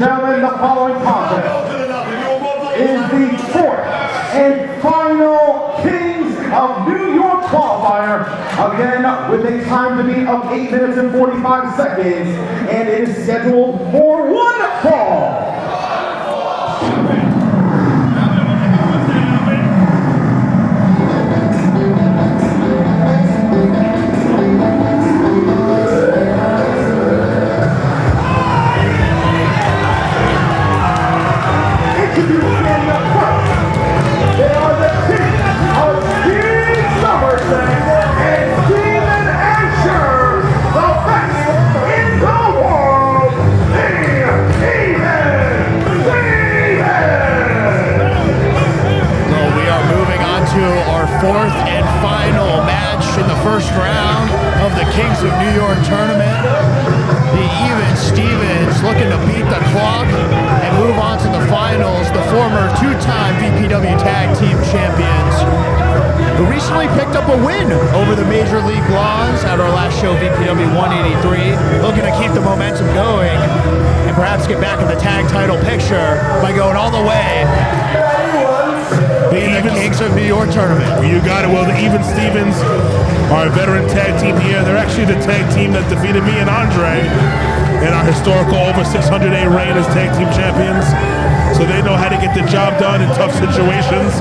gentlemen, the following contest is the fourth and final Kings of New York qualifier, again with a time to beat of 8 minutes and 45 seconds, and it is scheduled for one fall. Fourth and final match in the first round of the Kings of New York tournament. The Even Stevens looking to beat the clock and move on to the finals. The former two-time VPW Tag Team Champions, who recently picked up a win over the Major League Blondes at our last show, VPW 183, looking to keep the momentum going and perhaps get back in the tag title picture by going all the way. The Kings of New York tournament. You got it. Well, the Even Stevens are a veteran tag team here. They're actually the tag team that defeated me and Andre in our historical over 600-day reign as tag team champions. So they know how to get the job done in tough situations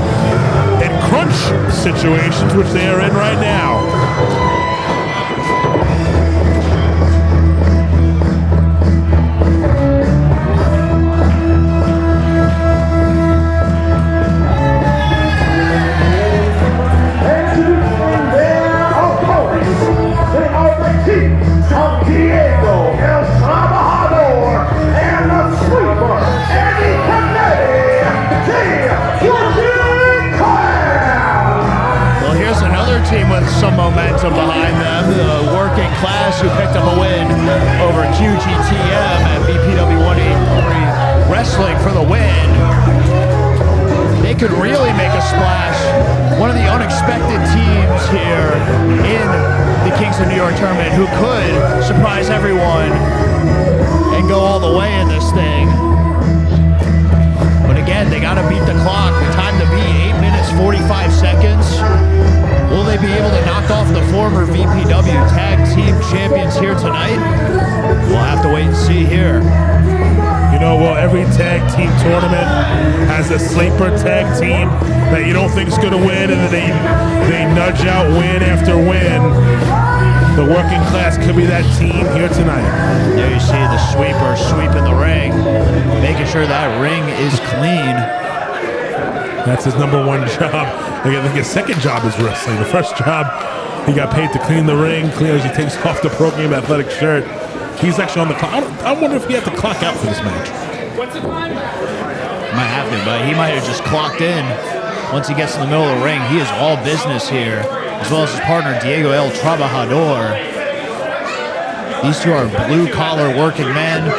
and crunch situations, which they are in right now. Team with some momentum behind them, the working class who picked up a win over QGTM at VPW 183 Wrestling for the win. They could really make a splash. One of the unexpected teams here in the Kings of New York tournament who could surprise everyone and go all the way in this thing. But again, they got to beat the clock. The time to beat 8 minutes 45 seconds. Will they be able to knock off the former VPW Tag Team Champions here tonight? We'll have to wait and see here. You know, well, every tag team tournament has a sleeper tag team that you don't think is going to win, and then they nudge out win after win. The working class could be that team here tonight. There you see the sweeper sweeping the ring, making sure that ring is clean. That's his number one job. I think his second job is wrestling. The first job, he got paid to clean the ring, clean as he takes off the Pro Game athletic shirt. He's actually on the clock. I wonder if he had to clock out for this match. What's the time? Might have to, but he might have just clocked in. Once he gets in the middle of the ring, he is all business here, as well as his partner, Diego El Trabajador. These two are blue-collar working men.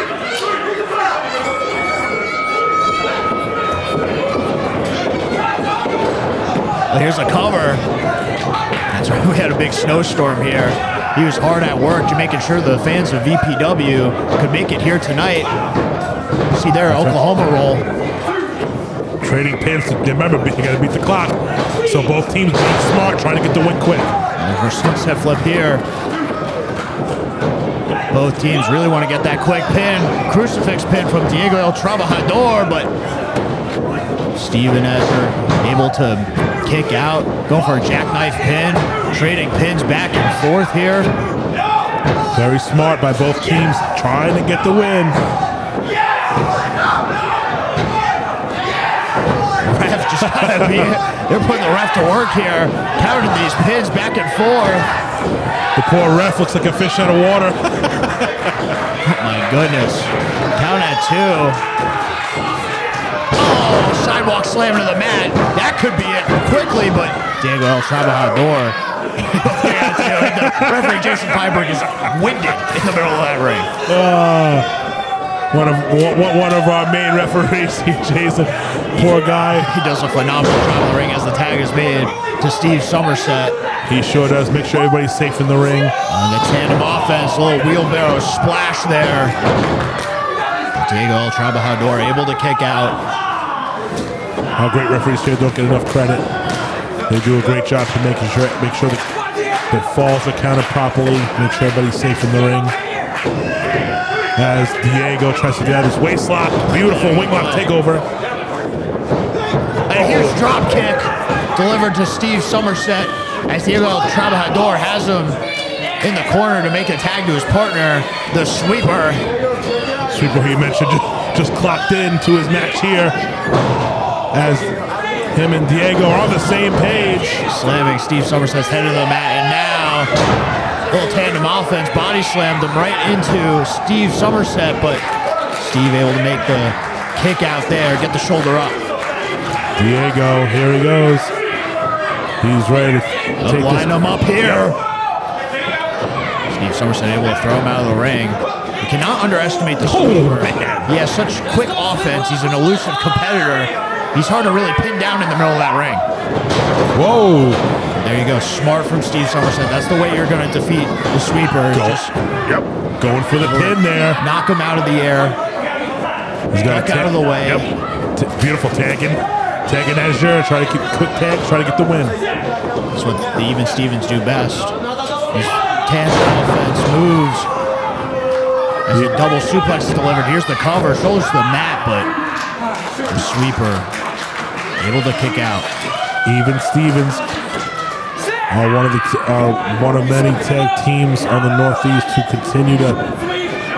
Well, here's a cover. That's right, we had a big snowstorm here. He was hard at work, making sure the fans of VPW could make it here tonight. See there, Oklahoma roll. Trading pins. Remember, you got to beat the clock. So both teams being smart, trying to get the win quick. And for sunset flip here. Both teams really want to get that quick pin. Crucifix pin from Diego El Trabajador, but Steven Azure able to kick out, going for a jackknife pin, trading pins back and forth here. Very smart by both teams, trying to get the win. Ref just gotta be, they're putting the ref to work here, counting these pins back and forth. The poor ref looks like a fish out of water. Oh my goodness. Count at 2. Oh, sidewalk slam to the mat. That could be it quickly, but Diego El Trabajador. The referee Jason Feinberg is winded in the middle of that ring. One of our main referees, Jason, poor guy. He does a phenomenal job in the ring as the tag is made to Steve Somerset. He sure does. Make sure everybody's safe in the ring. The tandem offense, little wheelbarrow splash there. Diego El Trabajador able to kick out. Our great referees here don't get enough credit. They do a great job to make sure that falls are counted properly, make sure everybody's safe in the ring. As Diego tries to get out his waist lock, beautiful wing lock takeover. And here's drop kick delivered to Steve Somerset as Diego El Trabajador has him in the corner to make a tag to his partner, the sweeper. Sweeper, who you mentioned, just clocked into his match here as him and Diego are on the same page. Slamming Steve Somerset's head to the mat, and now little tandem offense, body slammed him right into Steve Somerset, but Steve able to make the kick out there, get the shoulder up. Diego, here he goes. He's ready to line him up here. Steve Somerset able to throw him out of the ring. You cannot underestimate the sweeper. He has such quick offense. He's an elusive competitor. He's hard to really pin down in the middle of that ring. Whoa. There you go. Smart from Steve Somerset. That's the way you're going to defeat the sweeper. Going for the pin there. Knock him out of the air. He's got out of the way. Beautiful tagging. Tagging Azure. Try to keep quick tag. Try to get the win. That's what the Even Stevens do best. These tandem offense moves. As a double suplex is delivered. Here's the cover. Shoulders to the mat, but the sweeper able to kick out. Even Stevens are one of many tag teams on the Northeast who continue to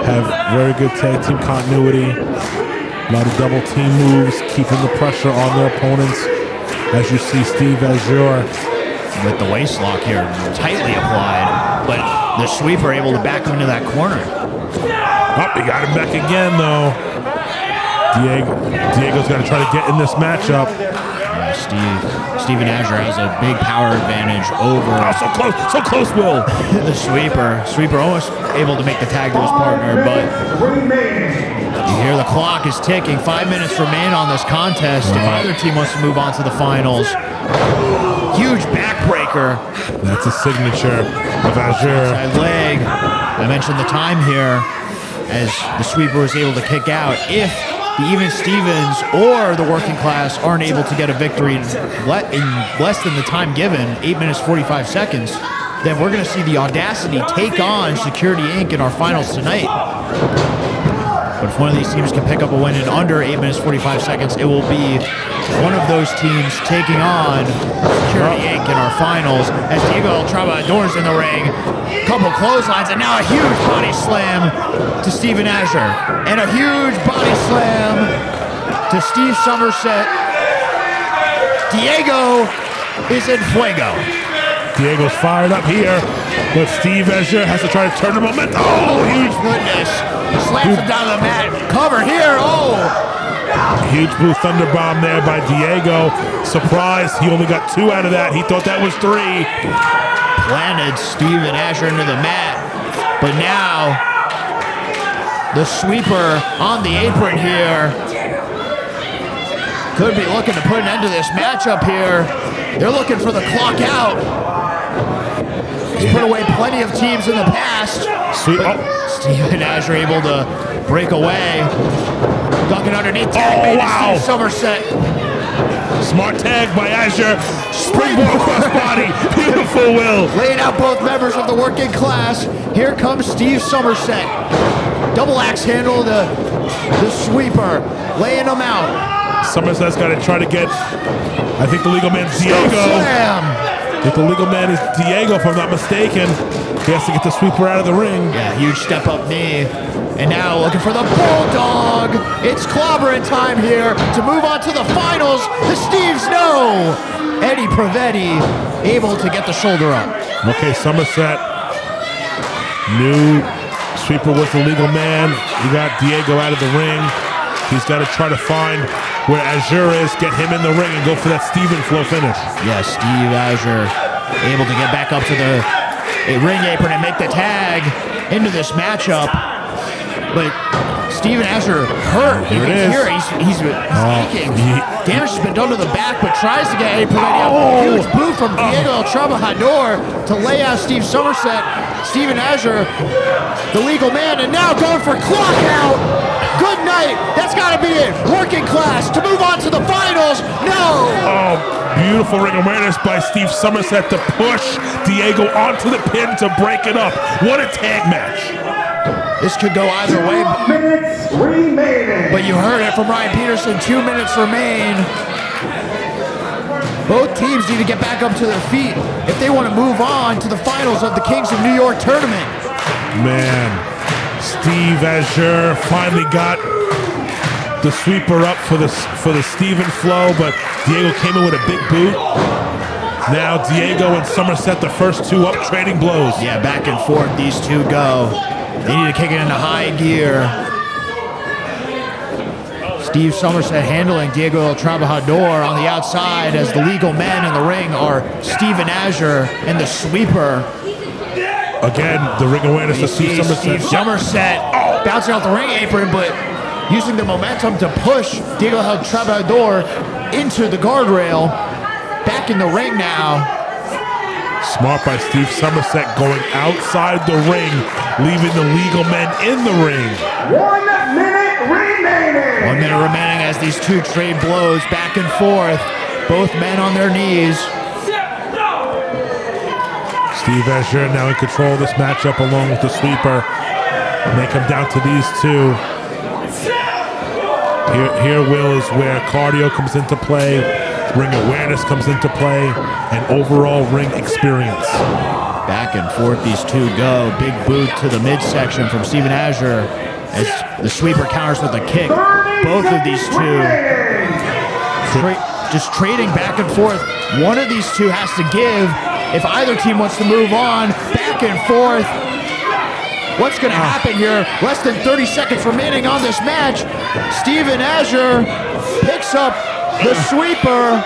have very good tag team continuity. A lot of double team moves, keeping the pressure on their opponents. As you see Steve Azure with the waist lock here, tightly applied, but the sweeper able to back him into that corner. He got him back again though. Diego's got to try to get in this matchup. Yeah, Steven Azure has a big power advantage over. Oh, so close, Will. The sweeper almost able to make the tag to his partner, but you hear the clock is ticking. 5 minutes remain on this contest. If either team wants to move on to the finals. Huge backbreaker. That's a signature of Azure. Side leg. I mentioned the time here as the sweeper was able to kick out. If the Even Stevens or the working class aren't able to get a victory in less than the time given, 8 minutes 45 seconds, then we're going to see the Audacity take on Security Inc. in our finals tonight. But if one of these teams can pick up a win in under 8 minutes 45 seconds, it will be one of those teams taking on Security Inc. in our finals as Diego El Trabajador is in the ring. Couple clotheslines, and now a huge body slam to Steven Azure. And a huge body slam to Steve Somerset. Diego is in fuego. Diego's fired up here, but Steve Azure has to try to turn the momentum. Oh, huge goodness. Slams him down the mat. Cover here. Oh. Huge blue thunder bomb there by Diego. Surprised he only got 2 out of that. He thought that was 3. Planted Steven Azure into the mat. But now the sweeper on the apron here could be looking to put an end to this matchup here. They're looking for the clock out. He's put away plenty of teams in the past. Steven Azure able to break away. Ducking underneath tag made to Steve Somerset. Smart tag by Azure. Springboard crossbody. Beautiful, Will. Laying out both members of the working class. Here comes Steve Somerset. Double axe handle to the sweeper. Laying him out. Somerset's got to try to get, I think the legal man's Diego. Slam. If the legal man is Diego, if I'm not mistaken, he has to get the sweeper out of the ring. Yeah, huge step up knee. And now looking for the Bulldog. It's clobbering time here to move on to the finals. The Steves know. Eddie Prevetti able to get the shoulder up. Okay, Somerset knew sweeper was the legal man. He got Diego out of the ring. He's got to try to find where Azure is, get him in the ring, and go for that Steven flow finish. Yes, Steve Azure able to get back up to the ring apron and make the tag into this matchup. But Steven Azure hurt. You can hear he's aching. Damage has been done to the back, but tries to get Eddie Prevetti up. Huge boot from Diego El Trabajador to lay out Steve Somerset. Steven Azure, the legal man, and now going for clock out. Good night. That's got to be it. Working class to move on to the finals. No. Oh, beautiful ring awareness by Steve Somerset to push Diego onto the pin to break it up. What a tag match. This could go either way. 2 minutes remaining. But you heard it from Ryan Peterson. 2 minutes remain. Both teams need to get back up to their feet if they want to move on to the finals of the Kings of New York tournament. Man, Steve Azure finally got the sweeper up for the Steven flow, but Diego came in with a big boot. Now Diego and Somerset, the first two up, trading blows. Yeah, back and forth these two go. They need to kick it into high gear. Steve Somerset handling Diego El Trabajador on the outside as the legal men in the ring are Steven Azure and the sweeper. Again, the ring awareness of Steve Somerset. Steve Somerset bouncing off the ring apron, but using the momentum to push Diego El Trabajador into the guardrail. Back in the ring now. Smart by Steve Somerset going outside the ring, leaving the legal men in the ring. 1 minute remaining. 1 minute remaining as these two trade blows back and forth. Both men on their knees. Steve Azure now in control of this matchup along with the sweeper. They come down to these two. Here, Will, is where cardio comes into play, ring awareness comes into play, and overall ring experience. Back and forth these two go. Big boot to the midsection from Steven Azure as the sweeper counters with a kick. Both of these two just trading back and forth. One of these two has to give if either team wants to move on. Back and forth. What's going to happen here? Less than 30 seconds remaining on this match. Steven Azure picks up the sweeper.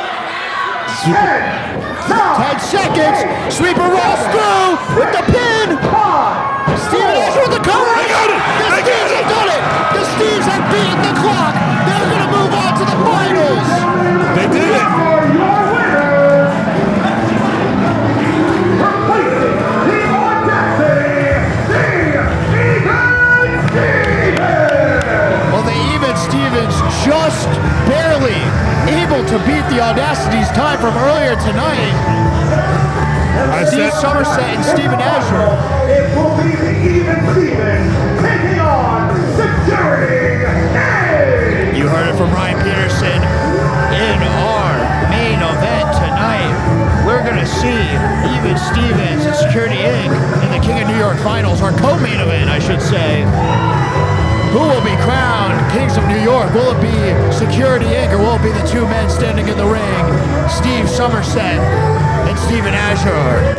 10 seconds. Sweeper rolls through with the pin. Steven Azure with the cover. They got it. The Steves have done it. The Steves have beaten the clock. They're going to move on to the finals. They did it. Stevens just barely able to beat the Audacity's time from earlier tonight. Steve Somerset and Steven Azure. It will be the even Stevens taking on Security Inc. You heard it from Ryan Peterson. In our main event tonight, we're going to see even Stevens and Security Inc. in the King of New York Finals, our co-main event, I should say. Who will be crowned Kings of New York? Will it be Security Inc. or will it be the two men standing in the ring, Steve Somerset and Steven Azure?